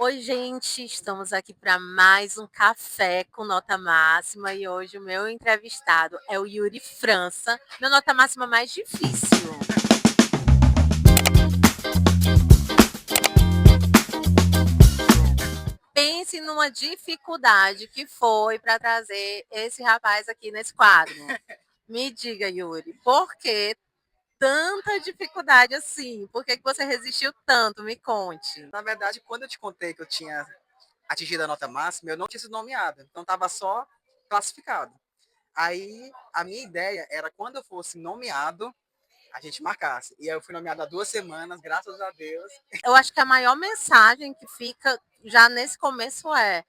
Oi, gente, estamos aqui para mais um café com nota máxima e hoje o meu entrevistado é o Yuri França, meu nota máxima mais difícil. Pense numa dificuldade que foi para trazer esse rapaz aqui nesse quadro. Me diga, Yuri, por que tanta dificuldade assim? Por que você resistiu tanto? Me conte. Na verdade, quando eu te contei que eu tinha atingido a nota máxima, eu não tinha sido nomeado, então estava só classificado. Aí a minha ideia era quando eu fosse nomeado, a gente marcasse. E aí eu fui nomeado há 2 semanas, graças a Deus. Eu acho que a maior mensagem que fica já nesse começo é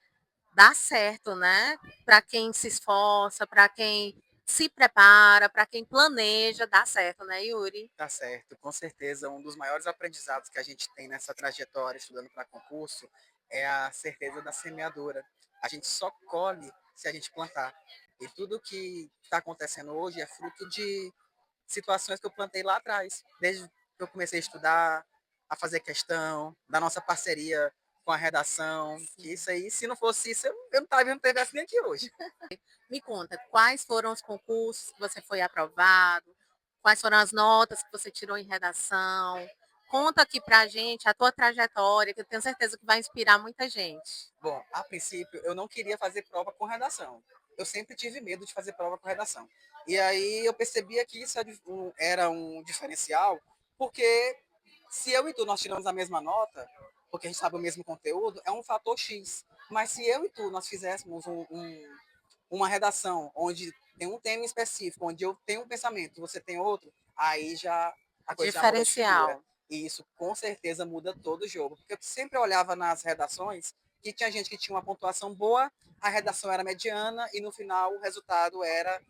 dá certo, né? Para quem se esforça, para quem se prepara, para quem planeja, dá certo, né, Yuri? Tá certo, com certeza um dos maiores aprendizados que a gente tem nessa trajetória estudando para concurso é a certeza da semeadura. A gente só colhe se a gente plantar. E tudo que está acontecendo hoje é fruto de situações que eu plantei lá atrás, desde que eu comecei a estudar, a fazer questão, da nossa parceria com a redação, que isso aí, se não fosse isso, eu não tivesse nem aqui hoje. Me conta, quais foram os concursos que você foi aprovado? Quais foram as notas que você tirou em redação? Conta aqui pra gente a tua trajetória, que eu tenho certeza que vai inspirar muita gente. Bom, a princípio, eu não queria fazer prova com redação. Eu sempre tive medo de fazer prova com redação. E aí eu percebia que isso era um diferencial, porque se eu e tu nós tiramos a mesma nota, porque a gente sabe o mesmo conteúdo, é um fator X. Mas se eu e tu nós fizéssemos uma redação onde tem um tema específico, onde eu tenho um pensamento e você tem outro, aí já a coisa já muda de figura. Diferencial. E isso com certeza muda todo o jogo. Porque eu sempre olhava nas redações que tinha gente que tinha uma pontuação boa, a redação era mediana e no final o resultado era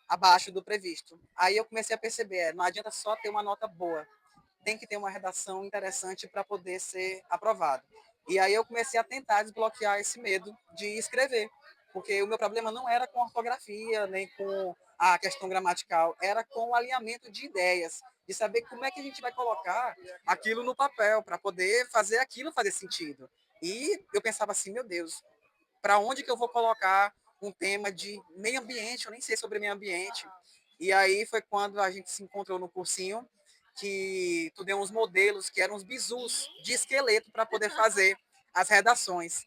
abaixo do previsto. Aí eu comecei a perceber, não adianta só ter uma nota boa, tem que ter uma redação interessante para poder ser aprovado. E aí eu comecei a tentar desbloquear esse medo de escrever, porque o meu problema não era com ortografia, nem com a questão gramatical, era com o alinhamento de ideias, de saber como é que a gente vai colocar aquilo no papel para poder fazer aquilo fazer sentido. E eu pensava assim, meu Deus, para onde que eu vou colocar um tema de meio ambiente? Eu nem sei sobre meio ambiente. E aí foi quando a gente se encontrou no cursinho que tu deu uns modelos que eram uns bizus de esqueleto para poder fazer as redações.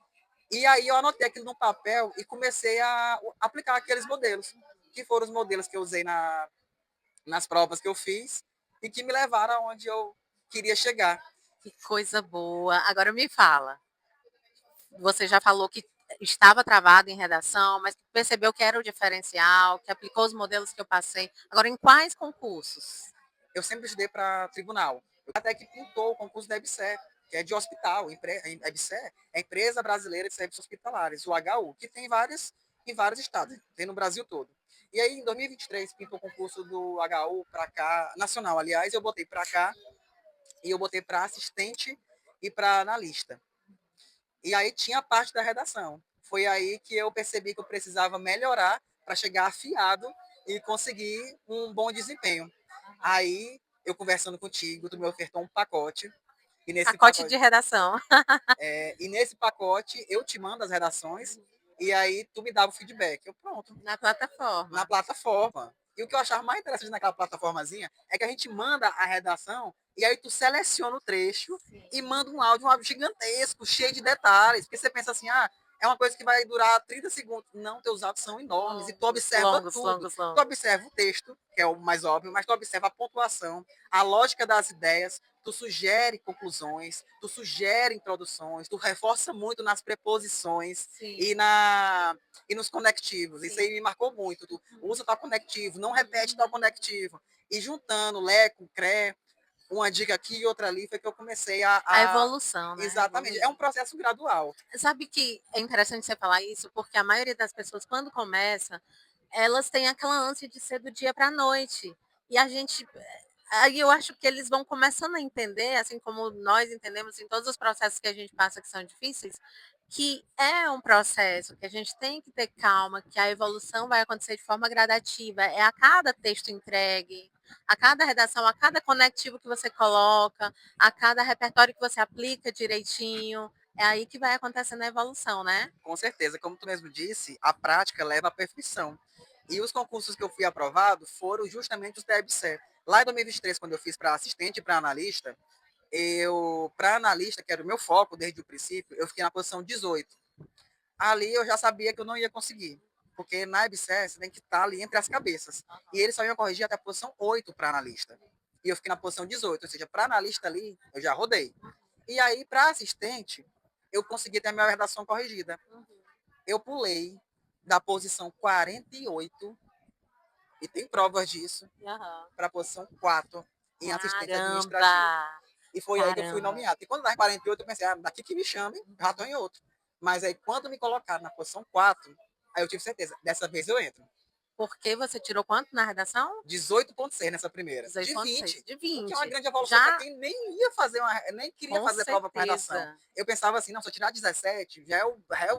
E aí eu anotei aquilo no papel e comecei a aplicar aqueles modelos, que foram os modelos que eu usei nas provas que eu fiz e que me levaram aonde eu queria chegar. Que coisa boa. Agora me fala. Você já falou que estava travado em redação, mas percebeu que era o diferencial, que aplicou os modelos que eu passei. Agora, em quais concursos? Eu sempre estudei para tribunal. Eu até que pintou o concurso da EBSER, que é de hospital. A EBSER é a Empresa Brasileira de Serviços Hospitalares, o HU, que tem em vários estados, tem no Brasil todo. E aí, em 2023, pintou o concurso do HU para cá, nacional, aliás, eu botei para cá, e eu botei para assistente e para analista. E aí tinha a parte da redação. Foi aí que eu percebi que eu precisava melhorar para chegar afiado e conseguir um bom desempenho. Aí, eu conversando contigo, tu me ofertou um pacote. E nesse Pacote de pacote, redação. eu te mando as redações e aí tu me dava o feedback. Eu, pronto, Na na plataforma. plataforma. E o que eu achava mais interessante naquela plataformazinha é que a gente manda a redação e aí tu seleciona o trecho e manda um áudio gigantesco, cheio de detalhes. Porque você pensa assim, é uma coisa que vai durar 30 segundos. Não, teus áudios são enormes e tu Longos, observa longos, tudo. longos, Tu longos. observa o texto, que é o mais óbvio, mas tu observa a pontuação, a lógica das ideias, tu sugere conclusões, tu sugere introduções, tu reforça muito nas preposições Sim, e nos conectivos. Isso sim. aí me marcou muito. Tu usa tal conectivo, não repete tal conectivo. E juntando Lé com CRE, uma dica aqui e outra ali, foi que eu comecei A a. evolução, né? Exatamente. É Evoluir. um processo gradual. Sabe que é interessante você falar isso, porque a maioria das pessoas, quando começa, elas têm aquela ânsia de ser do dia para a noite. E a gente. Aí eu acho que eles vão começando a entender, assim como nós entendemos em todos os processos que a gente passa que são difíceis, que é um processo, que a gente tem que ter calma, que a evolução vai acontecer de forma gradativa. É a cada texto entregue, a cada redação, a cada conectivo que você coloca, a cada repertório que você aplica direitinho. É aí que vai acontecendo a evolução, né? Com certeza, como tu mesmo disse, a prática leva à perfeição. E os concursos que eu fui aprovado foram justamente os da EBSER. Lá em 2023, quando eu fiz para assistente e para analista, para analista, que era o meu foco desde o princípio, eu fiquei na posição 18. Ali eu já sabia que eu não ia conseguir, porque na EBSER você tem que estar ali entre as cabeças. E eles só iam corrigir até a posição 8 para analista. E eu fiquei na posição 18, ou seja, para analista ali, eu já rodei. E aí, para assistente, eu consegui ter a minha redação corrigida. Eu pulei da posição 48, e tem provas disso, Aham. para a posição 4 em assistente Caramba! administrativo. E foi aí que eu fui Caramba! nomeado. E quando dava 48, eu pensei, daqui que me chamem, já estou em outro. Mas aí, quando me colocaram na posição 4, aí eu tive certeza, dessa vez eu entro. Porque você tirou quanto na redação? 18,6 nessa primeira. De 18,6. 20. De O que é uma 20. grande evolução para Já, quem nem queria com fazer prova com redação. certeza. Eu pensava assim, não, se eu tirar 17, já é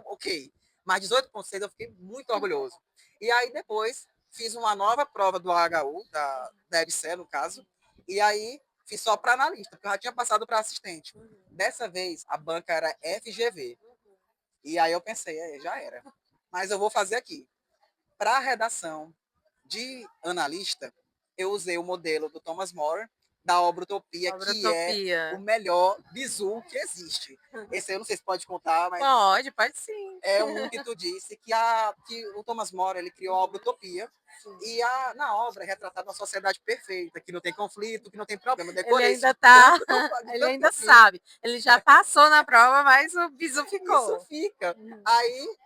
ok. Mas 18,6 eu fiquei muito orgulhoso. E aí depois fiz uma nova prova do AHU, da EBSER, no caso, e aí fiz só para analista, porque eu já tinha passado para assistente. Dessa vez a banca era FGV. E aí eu pensei, já era. Mas eu vou fazer aqui. Para a redação de analista, eu usei o modelo do Thomas More, da obra Utopia, que é o Obrotopia. melhor bizu que existe. Esse eu não sei se pode contar, mas Pode sim. é um que tu disse que o Thomas More ele criou a obra Utopia, e na obra é retratada uma sociedade perfeita, que não tem conflito, que não tem problema. Eu Ele decorei isso ainda de tá, tanto que de ele tanto que ainda eu fiz. sabe. Ele já passou na prova, mas o bizu Isso ficou. fica. Aí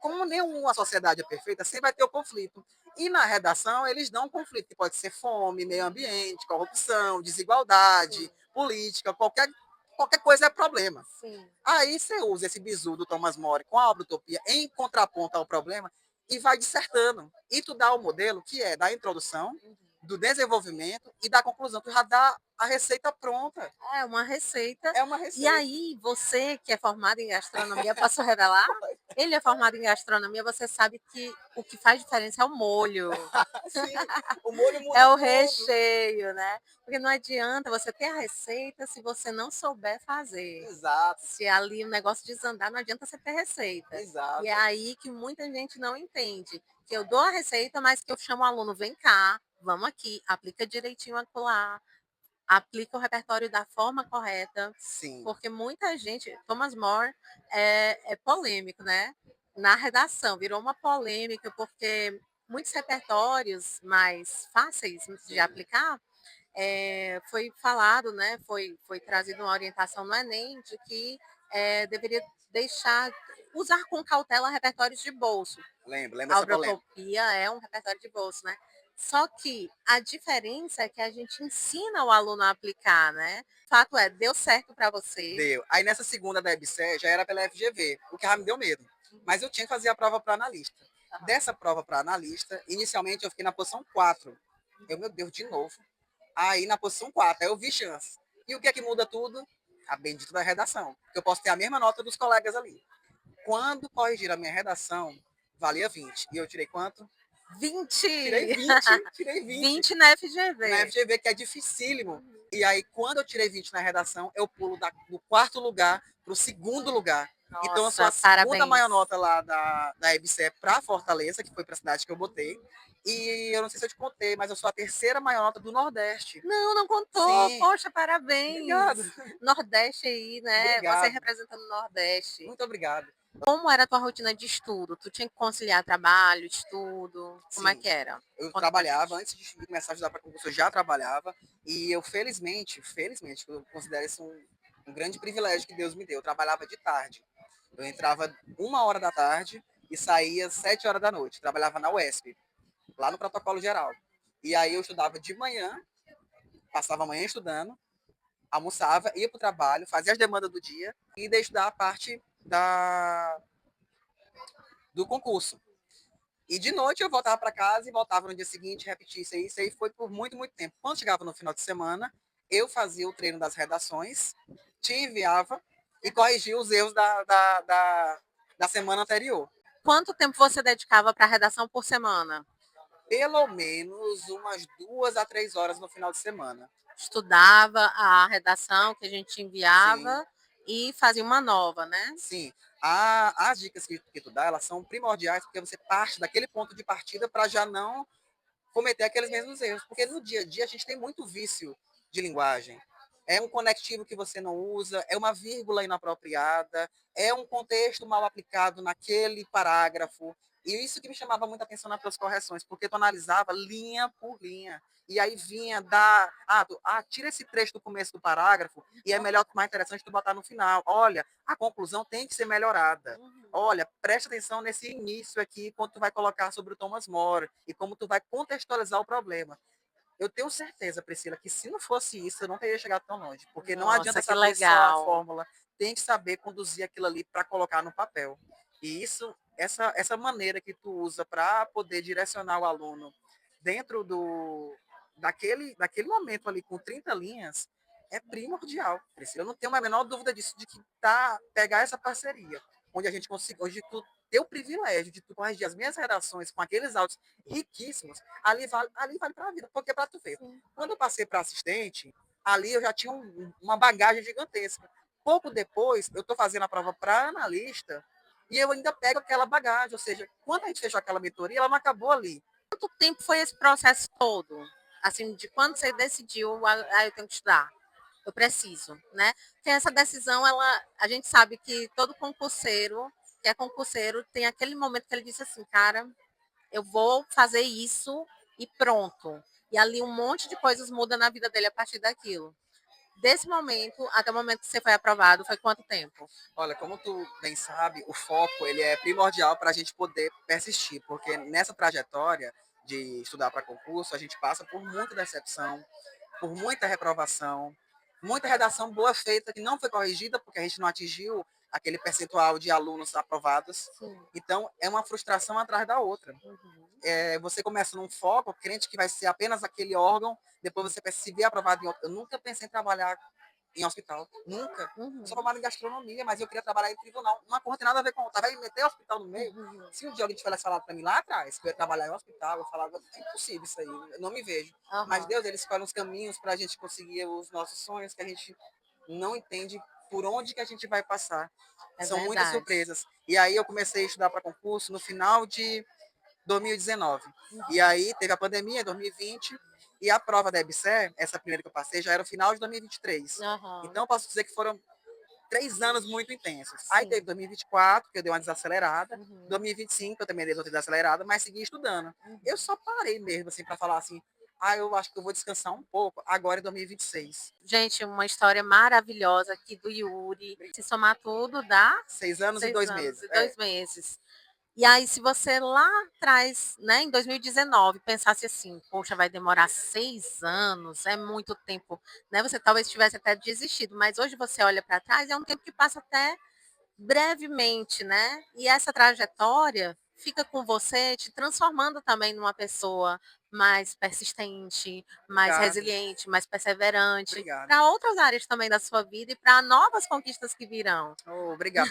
como nenhuma sociedade é perfeita, sempre vai ter o conflito. E na redação, eles dão um conflito, que pode ser fome, meio ambiente, corrupção, desigualdade, Sim, política, qualquer coisa é problema. sim. Aí você usa esse bizu do Thomas More com a obra Utopia em contraponto ao problema e vai dissertando. E tu dá o modelo que é da introdução, do desenvolvimento e da conclusão. Tu já dá a receita pronta. É uma receita. É uma E receita. aí, você que é formado em gastronomia, posso revelar? Ele é formado em gastronomia, você sabe que o que faz diferença é o molho, Sim, o molho é muda o tudo. recheio, né? Porque não adianta você ter a receita se você não souber fazer. Exato, Se ali o negócio desandar, não adianta você ter receita. E é exato. aí que muita gente não entende. Que eu dou a receita, mas que eu chamo o aluno, vem cá, vamos aqui, aplica direitinho acolá, aplica o repertório da forma correta, Sim, porque muita gente, Thomas More é polêmico, né? Na redação, virou uma polêmica, porque muitos repertórios mais fáceis de sim, aplicar, foi falado, né? Foi trazido uma orientação no Enem de que deveria deixar, usar com cautela repertórios de bolso. lembro A dessa polêmica. Obrotopia é um repertório de bolso, né? Só que a diferença é que a gente ensina o aluno a aplicar, né? O fato é, deu certo para você. Deu. Aí nessa segunda da EBSER já era pela FGV, o que já me deu medo. Mas eu tinha que fazer a prova para analista. Dessa prova para analista, inicialmente eu fiquei na posição 4. Meu Deus, de novo. Aí na posição 4, aí eu vi chance. E o que é que muda tudo? A bendita da redação. Porque eu posso ter a mesma nota dos colegas ali. Quando corrigir a minha redação, valia 20. E eu tirei quanto? 20! Tirei 20, tirei 20. 20 na Na FGV. FGV, que é dificílimo. E aí, quando eu tirei 20 na redação, eu pulo do quarto lugar para o segundo lugar. Então, eu sou a Nossa, segunda parabéns. maior nota lá da EBSER para Fortaleza, que foi para a cidade que eu botei. E eu não sei se eu te contei, mas eu sou a terceira maior nota do Nordeste. Não, não contou. Sim, Poxa, parabéns. obrigado. Nordeste aí, né? Você Obrigado. representando o Nordeste. Muito obrigado. Como era a tua rotina de estudo? Tu tinha que conciliar trabalho, estudo? Como é Sim, que era? eu Conta pra trabalhava, gente. antes de começar a estudar para concurso, eu já trabalhava. E eu, felizmente, eu considero isso um grande privilégio que Deus me deu. Eu trabalhava de tarde. Eu entrava 1 hora da tarde e saía 7 horas da noite. Trabalhava na UESP, lá no protocolo geral. E aí eu estudava de manhã, passava a manhã estudando, almoçava, ia para o trabalho, fazia as demandas do dia e ia estudar a parte do concurso. E de noite eu voltava para casa e voltava no dia seguinte, repetia isso aí. Isso aí foi por muito, muito tempo. Quando chegava no final de semana, eu fazia o treino das redações, te enviava e corrigia os erros da semana anterior. Quanto tempo você dedicava para a redação por semana? Pelo menos umas 2 a 3 horas no final de semana. Estudava a redação que a gente Sim, enviava e fazia uma nova, né? Sim, as dicas que tu dá, elas são primordiais porque você parte daquele ponto de partida para já não cometer aqueles mesmos erros. Porque no dia a dia a gente tem muito vício de linguagem. É um conectivo que você não usa, é uma vírgula inapropriada, é um contexto mal aplicado naquele parágrafo. E isso que me chamava muita atenção nas tuas correções, porque tu analisava linha por linha. E aí vinha da. Tira esse trecho do começo do parágrafo e é melhor, mais interessante tu botar no final. Olha, a conclusão tem que ser melhorada. Olha, presta atenção nesse início aqui, quando tu vai colocar sobre o Thomas More e como tu vai contextualizar o problema. Eu tenho certeza, Priscila, que se não fosse isso, eu não teria chegado tão longe, porque não adianta Nossa, que saber só a legal. fórmula, tem que saber conduzir aquilo ali para colocar no papel. E isso, essa maneira que tu usa para poder direcionar o aluno dentro daquele momento ali com 30 linhas, é primordial, Priscila. Eu não tenho a menor dúvida disso, de que pegar essa parceria, onde a gente consegue, onde tu ter o privilégio de tu corrigir as minhas redações com aqueles áudios riquíssimos, ali vale para a vida. Porque para tu ver, quando eu passei para assistente, ali eu já tinha uma bagagem gigantesca. Pouco depois, eu estou fazendo a prova para analista e eu ainda pego aquela bagagem. Ou seja, quando a gente fechou aquela mentoria, ela não acabou ali. Quanto tempo foi esse processo todo? Assim, de quando você decidiu, eu tenho que estudar, eu preciso, né? Porque essa decisão, a gente sabe que todo concurseiro, que é concurseiro, tem aquele momento que ele diz assim, cara, eu vou fazer isso e pronto. E ali um monte de coisas muda na vida dele a partir daquilo. Desse momento até o momento que você foi aprovado, foi quanto tempo? Olha, como tu bem sabe, o foco ele é primordial para a gente poder persistir, porque nessa trajetória de estudar para concurso, a gente passa por muita decepção, por muita reprovação, muita redação boa feita que não foi corrigida porque a gente não atingiu aquele percentual de alunos aprovados. Sim. Então, é uma frustração atrás da outra. Uhum. Você começa num foco, crente que vai ser apenas aquele órgão, depois você se vê aprovado em outro. Eu nunca pensei em trabalhar em hospital, nunca. Eu sou Uhum. formado em gastronomia, mas eu queria trabalhar em tribunal. Uma coisa tem nada a ver com. Vai meter hospital no meio. Uhum. Se um dia alguém tivesse falado para mim lá atrás que eu ia trabalhar em hospital, eu falava, é impossível isso aí, eu não me vejo. Mas Uhum. Deus, ele escolhe uns caminhos para a gente conseguir os nossos sonhos que a gente não entende por onde que a gente vai passar. É São muitas verdade. surpresas. E aí eu comecei a estudar para concurso no final de 2019. E Uhum. aí teve a pandemia em 2020 e a prova da EBSER, essa primeira que eu passei, já era o final de 2023. Uhum. Então, eu posso dizer que foram 3 anos muito intensos. Aí Sim. teve 2024, que eu dei uma desacelerada. Uhum. 2025, eu também dei outra desacelerada, mas segui estudando. Eu Uhum. só parei mesmo, assim, para falar assim, eu acho que eu vou descansar um pouco agora em 2026. Gente, uma história maravilhosa aqui do Yuri. Se somar tudo, dá 6 anos e 6 dois anos meses. e 2 meses. E aí, se você lá atrás, né, em 2019, pensasse assim, poxa, vai demorar 6 anos, é muito tempo, né? Você talvez tivesse até desistido, mas hoje você olha para trás, é um tempo que passa até brevemente, né? E essa trajetória fica com você, te transformando também numa pessoa mais persistente, mais Obrigado, resiliente, mais perseverante, obrigado. para outras áreas também da sua vida e para novas conquistas que virão. Oh, obrigado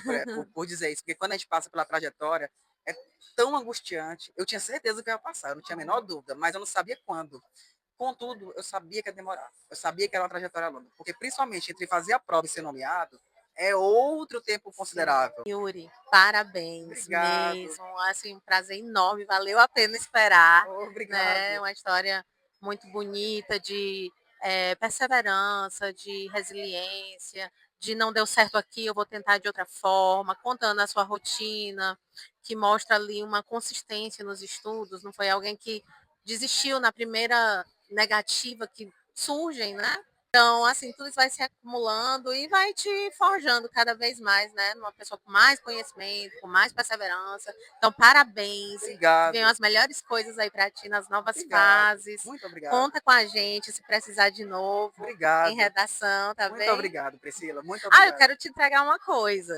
por dizer isso, porque quando a gente passa pela trajetória, é tão angustiante. Eu tinha certeza que eu ia passar, eu não tinha a menor dúvida, mas eu não sabia quando. Contudo, eu sabia que ia demorar. Eu sabia que era uma trajetória longa, porque principalmente entre fazer a prova e ser nomeado, é outro tempo Sim. considerável. Yuri, parabéns Obrigado. mesmo. Assim, um prazer enorme, valeu a pena esperar, Oh, né? obrigado. Uma história muito bonita de perseverança, de resiliência, de não deu certo aqui, eu vou tentar de outra forma, contando a sua rotina, que mostra ali uma consistência nos estudos, não foi alguém que desistiu na primeira negativa que surgem, né? Então, assim, tudo isso vai se acumulando e vai te forjando cada vez mais, né? Uma pessoa com mais conhecimento, com mais perseverança. Então, parabéns. Que venham Obrigado. as melhores coisas aí para ti nas novas Obrigado. fases. Muito obrigado. Conta com a gente se precisar de novo em Obrigado. redação, tá Muito bem? obrigado, Priscila. Muito Eu obrigado. quero te entregar uma coisa.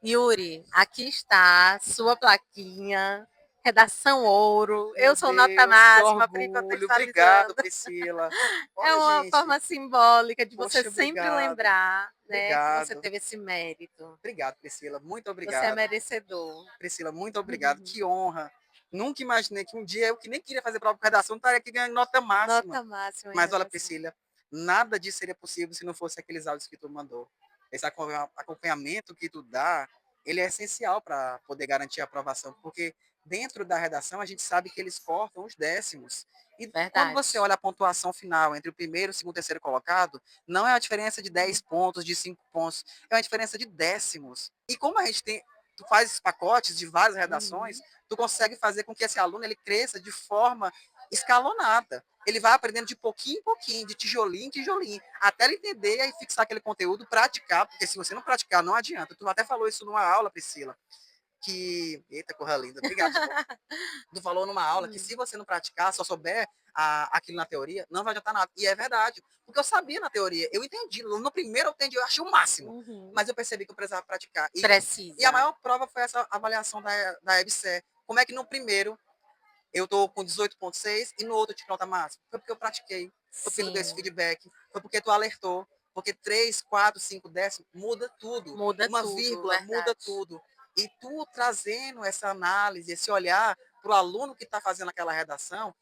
Yuri, aqui está sua plaquinha. Redação ouro. Meu Eu sou nota Deus, que máxima por ir orgulho. Obrigado, contextualizando. Priscila. É Olha, uma gente. forma simbólica de você Poxa, sempre obrigado. lembrar, né, que você Obrigado. teve esse mérito. Obrigado, Priscila. Muito Você é obrigado. merecedor. Priscila, muito obrigado. Que honra. Nunca imaginei que um dia eu, que nem queria fazer prova de redação, estaria aqui ganhando nota máxima. Nota máxima em Mas olha, redação. Priscila, nada disso seria possível se não fosse aqueles áudios que tu mandou. esse acompanhamento que tu dá, ele é essencial para poder garantir a aprovação, porque dentro da redação a gente sabe que eles cortam os décimos. E quando você Verdade. olha a pontuação final entre o primeiro, segundo e terceiro colocado, não é uma diferença de 10 pontos, de 5 pontos, é uma diferença de décimos. E como a gente tem, tu faz esses pacotes de várias redações, Uhum. tu consegue fazer com que esse aluno ele cresça de forma escalonada. Ele vai aprendendo de pouquinho em pouquinho, de tijolinho em tijolinho, até ele entender e fixar aquele conteúdo, praticar, porque se você não praticar, não adianta. Tu até falou isso numa aula, Priscila, que. Eita, corra linda, obrigado de novo. Tu falou numa aula que se você não praticar, só souber aquilo na teoria, não vai adiantar nada. E é verdade, porque eu sabia na teoria, eu entendi. No primeiro eu entendi, eu achei o máximo, Uhum. mas eu percebi que eu precisava praticar. E a Precisa. maior prova foi essa avaliação da EBSER. Como é que no primeiro eu tô com 18,6 e no outro eu tive nota máxima? Foi porque eu pratiquei, foi porque tu deu esse Sim, feedback, foi porque tu alertou, porque 3, 4, 5 décimos muda tudo. muda Uma tudo, vírgula muda verdade. tudo. E tu trazendo essa análise, esse olhar para o aluno que está fazendo aquela redação,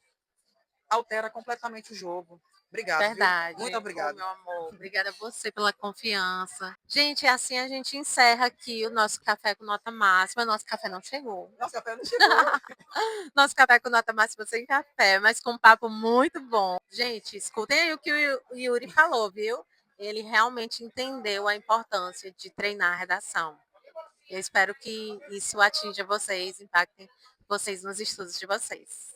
altera completamente o jogo. Obrigado, viu? Muito Verdade. Ô, obrigado. meu amor, obrigada a você pela confiança. Gente, assim a gente encerra aqui o nosso café com nota máxima. Nosso café não chegou. Nossa, café não chegou. Nosso café com nota máxima sem café, mas com um papo muito bom. Gente, escutem aí o que o Yuri falou, viu? Ele realmente entendeu a importância de treinar a redação. Eu espero que isso atinja vocês, impacte vocês nos estudos de vocês.